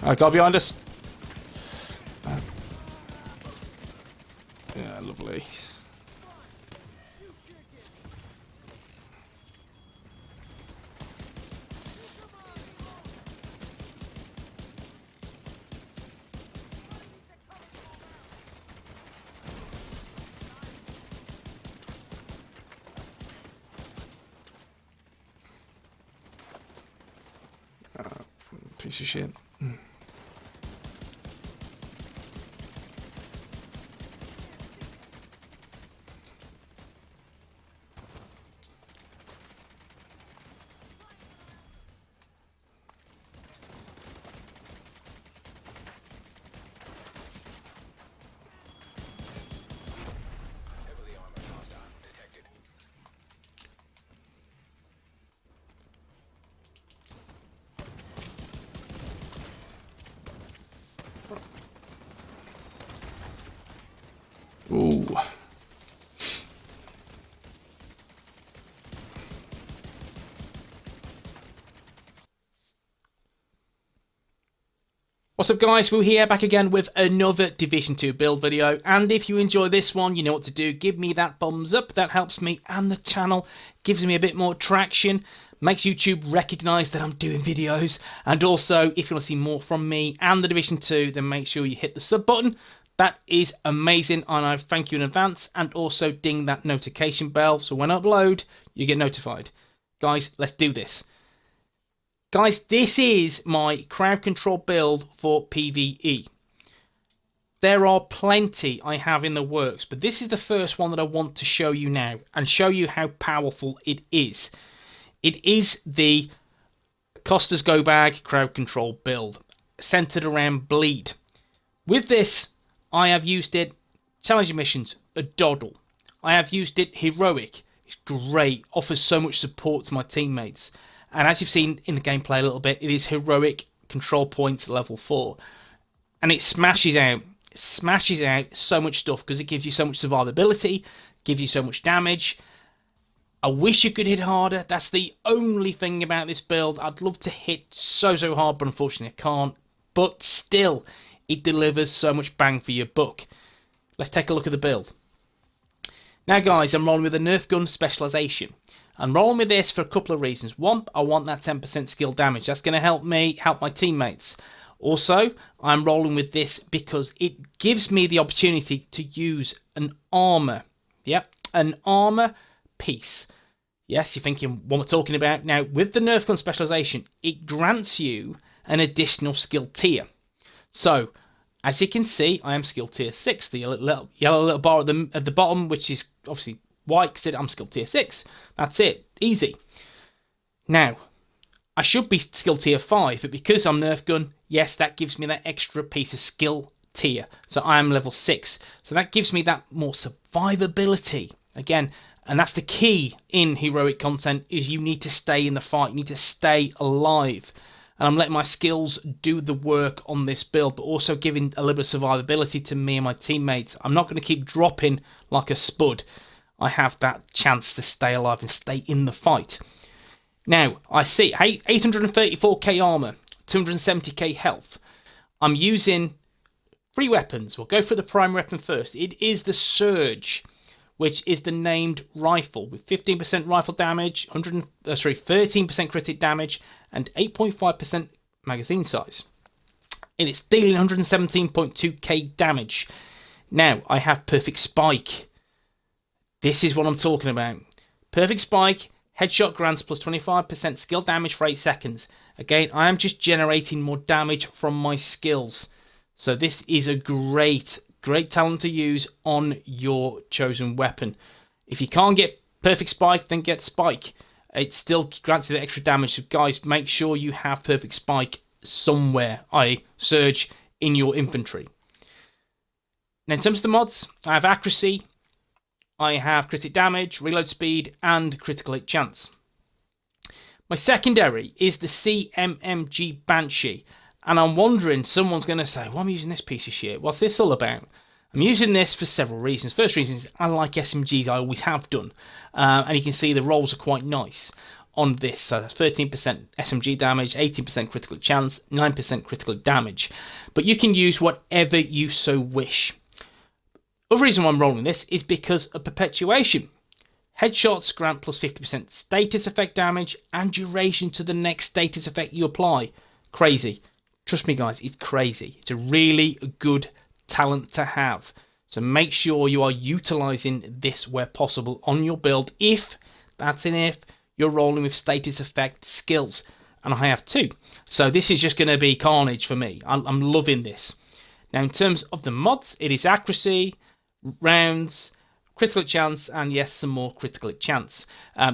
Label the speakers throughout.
Speaker 1: I got behind us. Yeah, lovely. Piece of shit. Ooh. What's up guys, Woo here, back again with another Division 2 build video, and if you enjoy this one, you know what to do. Give me that thumbs up, that helps me and the channel, gives me a bit more traction, makes YouTube recognise that I'm doing videos, and also if you want to see more from me and the Division 2, then make sure you hit the sub button. That is amazing, and I thank you in advance, and also ding that notification bell so when I upload, you get notified. Guys, let's do this. Guys, this is my crowd control build for PvE. There are plenty I have in the works, but this is the first one that I want to show you now, and show you how powerful it is. It is the ACOSTAS Go Bag crowd control build, centered around bleed. With this, I have used it challenging missions, a doddle. I have used it heroic. It's great, offers so much support to my teammates. And as you've seen in the gameplay a little bit, it is heroic control points level 4. And it smashes out so much stuff because it gives you so much survivability, gives you so much damage. I wish you could hit harder. That's the only thing about this build. I'd love to hit so hard, but unfortunately I can't. But still, it delivers so much bang for your buck. Let's take a look at the build. Now guys, I'm rolling with a Nerf Gun Specialization. I'm rolling with this for a couple of reasons. One, I want that 10% skill damage. That's going to help me help my teammates. Also, I'm rolling with this because it gives me the opportunity to use an armor. Yep, an armor piece. Yes, you're thinking what we're talking about. Now, with the Nerf Gun Specialization, it grants you an additional skill tier. So, as you can see, I am skill tier 6. The yellow little bar at the bottom, which is obviously white, because I'm skill tier 6. That's it. Easy. Now, I should be skill tier 5, but because I'm Nerf Gun, yes, that gives me that extra piece of skill tier. So I am level 6. So that gives me that more survivability. Again, and that's the key in heroic content, is you need to stay in the fight. You need to stay alive. And I'm letting my skills do the work on this build, but also giving a little bit of survivability to me and my teammates. I'm not going to keep dropping like a spud. I have that chance to stay alive and stay in the fight. Now, I see 834k armor, 270k health. I'm using 3 weapons. We'll go for the prime weapon first. It is the Surge, which is the named rifle with 15% rifle damage, 13% critic damage, and 8.5% magazine size. And it's dealing 117.2k damage. Now, I have Perfect Spike. This is what I'm talking about. Perfect Spike, headshot grants plus 25% skill damage for 8 seconds. Again, I am just generating more damage from my skills. So this is a great talent to use on your chosen weapon. If you can't get Perfect Spike, then get Spike. It still grants you the extra damage. So guys, make sure you have Perfect Spike somewhere, i.e. Surge, in your infantry. Now in terms of the mods, I have Accuracy, I have Critic Damage, Reload Speed, and Critical Hit Chance. My secondary is the CMMG Banshee. And I'm wondering, someone's going to say, why am I using this piece of shit? What's this all about? I'm using this for several reasons. First reason is I like SMGs, I always have done. And you can see the rolls are quite nice. on this. So that's 13% SMG damage, 18% critical chance, 9% critical damage. But you can use whatever you so wish. Other reason why I'm rolling this is because of perpetuation. Headshots grant plus 50% status effect damage and duration to the next status effect you apply. Crazy. Trust me guys, it's crazy. It's a really good talent to have. So make sure you are utilizing this where possible on your build if you're rolling with status effect skills. And I have two. So this is just going to be carnage for me. I'm loving this. Now in terms of the mods, it is accuracy, rounds, critical chance, and yes, some more critical chance.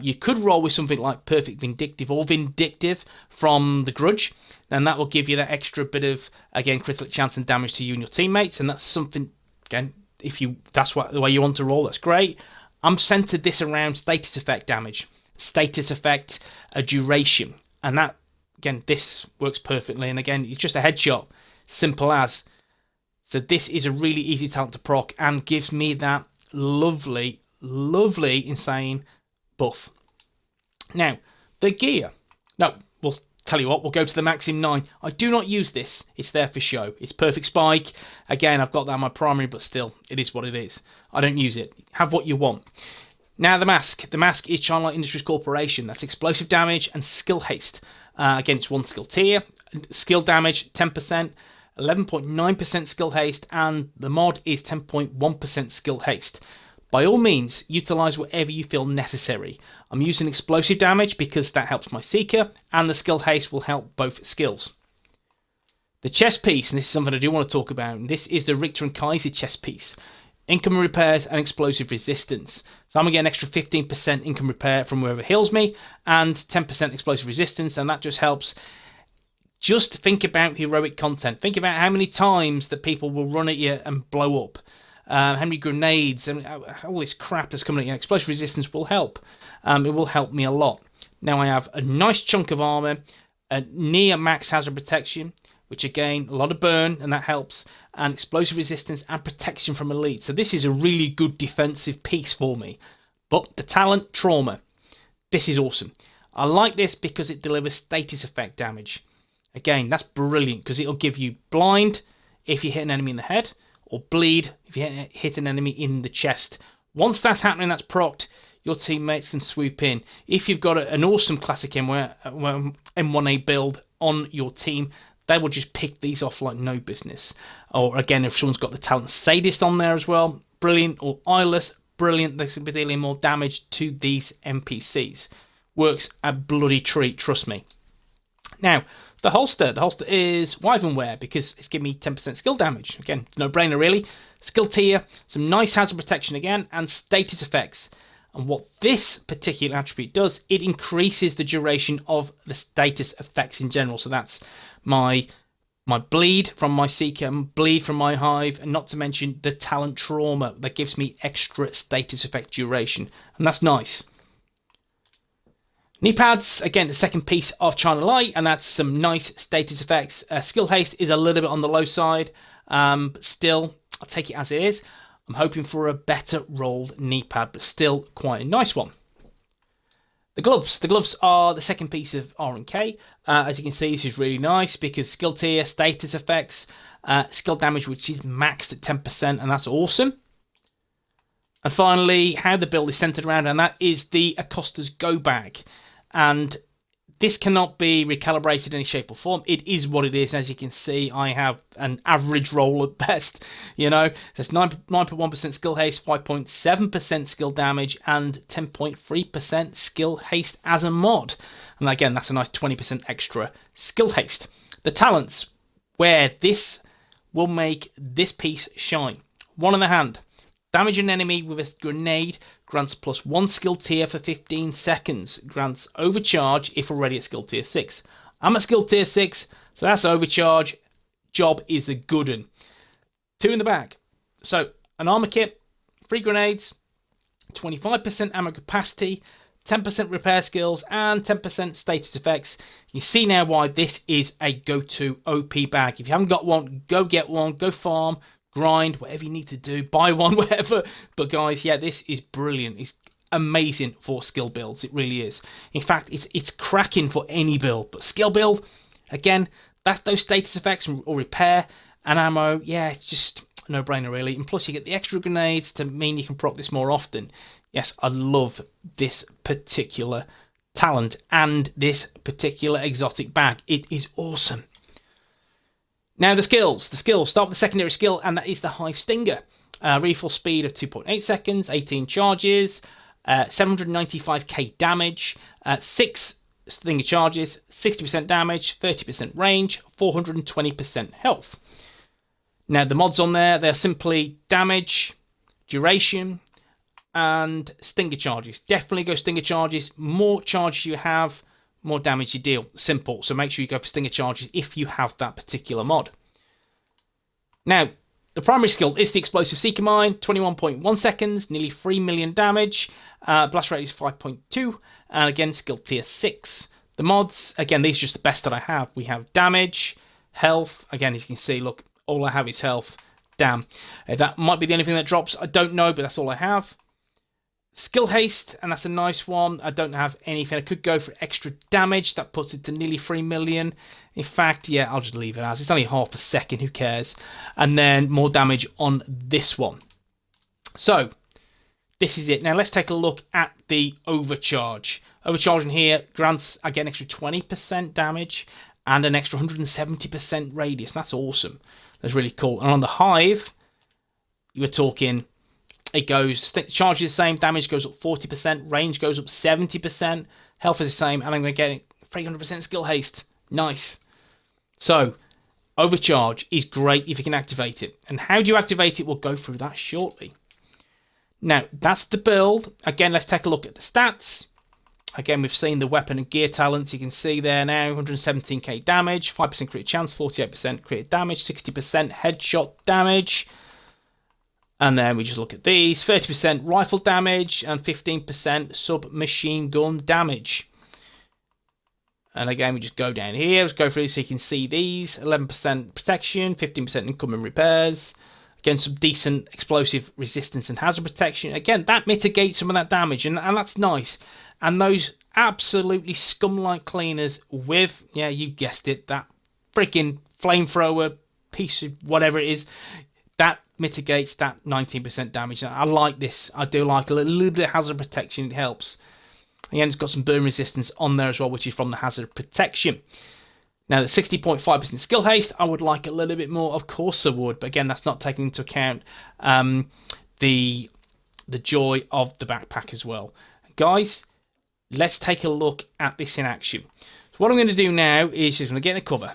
Speaker 1: You could roll with something like Perfect Vindictive or Vindictive from the Grudge, and that will give you that extra bit of, again, critical chance and damage to you and your teammates, and that's something, again, if that's the way you want to roll, that's great. I'm centered this around status effect damage, status effect duration, and that, again, this works perfectly, and again, it's just a headshot, simple as. So this is a really easy talent to proc and gives me that lovely, insane buff. Now, the gear. No, we'll tell you what, we'll go to the Maxim 9. I do not use this. It's there for show. It's perfect spike. Again, I've got that on my primary, but still, it is what it is. I don't use it. Have what you want. Now, the mask. The mask is China Light Industries Corporation. That's explosive damage and skill haste. Again, it's one skill tier. Skill damage, 10%. 11.9% skill haste, and the mod is 10.1% skill haste. By all means, utilize whatever you feel necessary. I'm using explosive damage because that helps my Seeker, and the skill haste will help both skills. The chest piece, and this is something I do want to talk about, and this is the Richter and Kaiser chest piece. Income repairs and explosive resistance. So I'm going to get an extra 15% income repair from whoever heals me, and 10% explosive resistance, and that just helps. Just think about heroic content. Think about how many times that people will run at you and blow up. How many grenades and all this crap that's coming at you. Explosive resistance will help. It will help me a lot. Now I have a nice chunk of armor, a near max hazard protection, which again, a lot of burn, and that helps, and explosive resistance and protection from elite. So this is a really good defensive piece for me. But the talent, trauma. This is awesome. I like this because it delivers status effect damage. Again, that's brilliant because it'll give you blind if you hit an enemy in the head, or bleed if you hit an enemy in the chest. Once that's happening, that's procced, your teammates can swoop in. If you've got an awesome classic M1A build on your team, they will just pick these off like no business. Or again, if someone's got the talent Sadist on there as well, brilliant. Or Eyeless, brilliant. They can be dealing more damage to these NPCs. Works a bloody treat, trust me. Now, the holster is Wyvernware because it's giving me 10% skill damage. Again, it's no brainer really. Skill tier, some nice hazard protection again, and status effects. And what this particular attribute does, it increases the duration of the status effects in general. So that's my bleed from my Seeker, bleed from my Hive, and not to mention the talent trauma that gives me extra status effect duration. And that's nice. Knee pads, again, the second piece of China Light, and that's some nice status effects. Skill haste is a little bit on the low side, but still, I'll take it as it is. I'm hoping for a better rolled knee pad, but still quite a nice one. The gloves are the second piece of R&K. As you can see, this is really nice because skill tier, status effects, skill damage, which is maxed at 10%, and that's awesome. And finally, how the build is centered around, and that is the ACOSTAS Go Bag. And this cannot be recalibrated in any shape or form. It is what it is. As you can see, I have an average roll at best. You know, there's 9.1% skill haste, 5.7% skill damage, and 10.3% skill haste as a mod. And again, that's a nice 20% extra skill haste. The talents, where this will make this piece shine. One in the hand. Damage an enemy with a grenade grants plus 1 skill tier for 15 seconds. Grants overcharge if already at skill tier 6. I'm at skill tier 6, so that's overcharge. Job is a good one. 2 in the bag. So, an armor kit, 3 grenades, 25% ammo capacity, 10% repair skills, and 10% status effects. You see now why this is a go-to OP bag. If you haven't got one, go get one, go farm, grind, whatever you need to do, buy one, whatever. But guys, yeah, this is brilliant. It's amazing for skill builds. It really is. In fact, it's cracking for any build. But skill build, again, that's those status effects or repair and ammo. Yeah, it's just a no-brainer really. And plus you get the extra grenades to mean you can proc this more often. Yes, I love this particular talent and this particular exotic bag. It is awesome. Now the skills. Start with the secondary skill, and that is the Hive Stinger. Refill speed of 2.8 seconds, 18 charges, 795k damage, 6 Stinger charges, 60% damage, 30% range, 420% health. Now the mods on there, they're simply damage, duration, and Stinger charges. Definitely go Stinger charges. More charges you have, more damage you deal. Simple. So make sure you go for Stinger charges if you have that particular mod. Now, the primary skill is the Explosive Seeker Mine, 21.1 seconds, nearly 3 million damage. Blast rate is 5.2, and again, skill tier 6. The mods, again, these are just the best that I have. We have damage, health. Again, as you can see, look, all I have is health. Damn. That might be the only thing that drops. I don't know, but that's all I have. Skill haste, and that's a nice one. I don't have anything. I could go for extra damage. That puts it to nearly 3 million. In fact, yeah, I'll just leave it as. It's only half a second. Who cares? And then more damage on this one. So, this is it. Now, let's take a look at the overcharge. Overcharging here grants, again, extra 20% damage and an extra 170% radius. That's awesome. That's really cool. And on the Hive, you were talking... It goes, charge is the same, damage goes up 40%, range goes up 70%, health is the same, and I'm going to get 300% skill haste. Nice. So, overcharge is great if you can activate it. And how do you activate it? We'll go through that shortly. Now, that's the build. Again, let's take a look at the stats. Again, we've seen the weapon and gear talents. You can see there now, 117k damage, 5% crit chance, 48% crit damage, 60% headshot damage. And then we just look at these, 30% rifle damage and 15% submachine gun damage. And again, we just go down here, let's go through so you can see these, 11% protection, 15% incoming repairs. Again, some decent explosive resistance and hazard protection. Again, that mitigates some of that damage, and that's nice. And those absolutely scum-like cleaners with, yeah, you guessed it, that freaking flamethrower piece of whatever it is, that mitigates that 19% damage. I like this. I do like a little bit of hazard protection. It helps. Again, it's got some burn resistance on there as well, which is from the hazard protection. Now, the 60.5% skill haste, I would like a little bit more. Of course I would. But again, that's not taking into account the joy of the backpack as well. Guys, let's take a look at this in action. So what I'm going to do now is just going to get in a cover.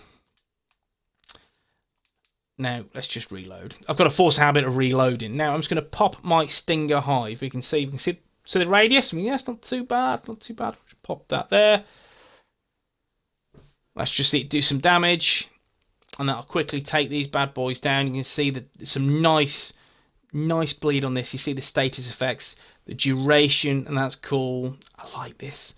Speaker 1: Now, let's just reload. I've got a force habit of reloading. Now, I'm just going to pop my Stinger Hive. We can see the radius. I mean, yeah, it's not too bad. Not too bad. Just pop that there. Let's just see it do some damage. And that'll quickly take these bad boys down. You can see that there's some nice bleed on this. You see the status effects, the duration, and that's cool. I like this.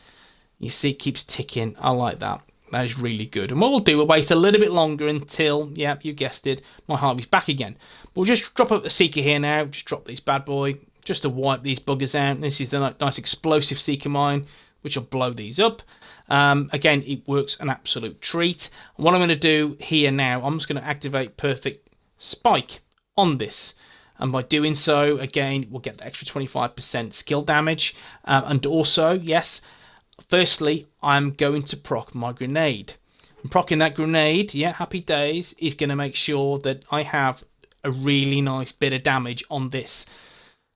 Speaker 1: You see it keeps ticking. I like that. That is really good. And what we'll do, we'll wait a little bit longer until, yep, you guessed it, my Harvey's back again. We'll just drop up the Seeker here now. Just drop this bad boy, just to wipe these buggers out. This is the nice explosive Seeker mine, which will blow these up. Again, it works an absolute treat. And what I'm going to do here now, I'm just going to activate Perfect Spike on this. And by doing so, again, we'll get the extra 25% skill damage. And also, yes, firstly, I'm going to proc my grenade. And procking that grenade, yeah, happy days, is going to make sure that I have a really nice bit of damage on this.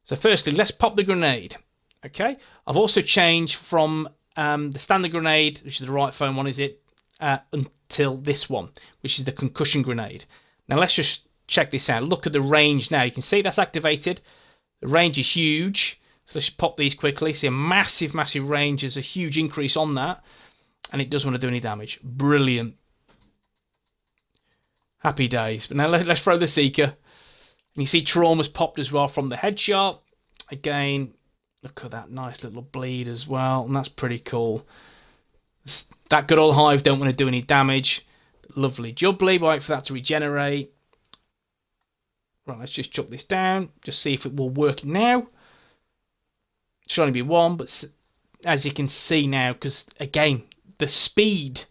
Speaker 1: So firstly, let's pop the grenade. Okay, I've also changed from the standard grenade, which is the right phone one, is it, until this one, which is the concussion grenade. Now let's just check this out. Look at the range now. You can see that's activated. The range is huge. So let's pop these quickly. See a massive range. There's a huge increase on that. And it doesn't want to do any damage. Brilliant. Happy days. But now let's throw the Seeker. And you see Trauma's popped as well from the headshot. Again, look at that nice little bleed as well. And that's pretty cool. That good old Hive don't want to do any damage. Lovely jubbly. Wait for that to regenerate. Right, let's just chuck this down. Just see if it will work now. Should only be 1, but as you can see now, because again, the speed,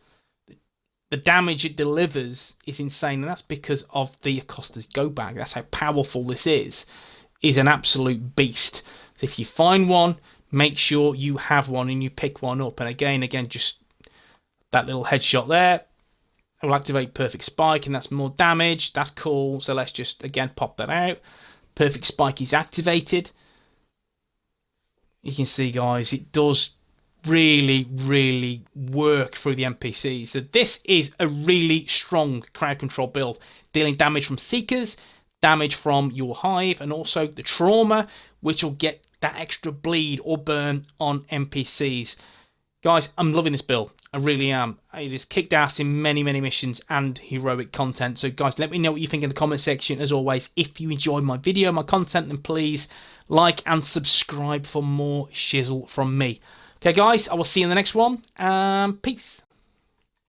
Speaker 1: the damage it delivers is insane, and that's because of the ACOSTAS go bag. That's how powerful this is an absolute beast. So if you find one, make sure you have one and you pick one up. And again, just that little headshot there will activate perfect spike, and that's more damage. That's cool. So let's just again pop that out. Perfect spike is activated. You can see, guys, it does really work through the NPCs. So this is a really strong crowd control build, dealing damage from Seekers, damage from your hive, and also the trauma, which will get that extra bleed or burn on NPCs. Guys, I'm loving this build. I really am. It is kicked ass in many missions and heroic content. So guys, let me know what you think in the comment section. As always, if you enjoyed my video, my content, then please like and subscribe for more shizzle from me. Okay guys, I will see you in the next one. Peace.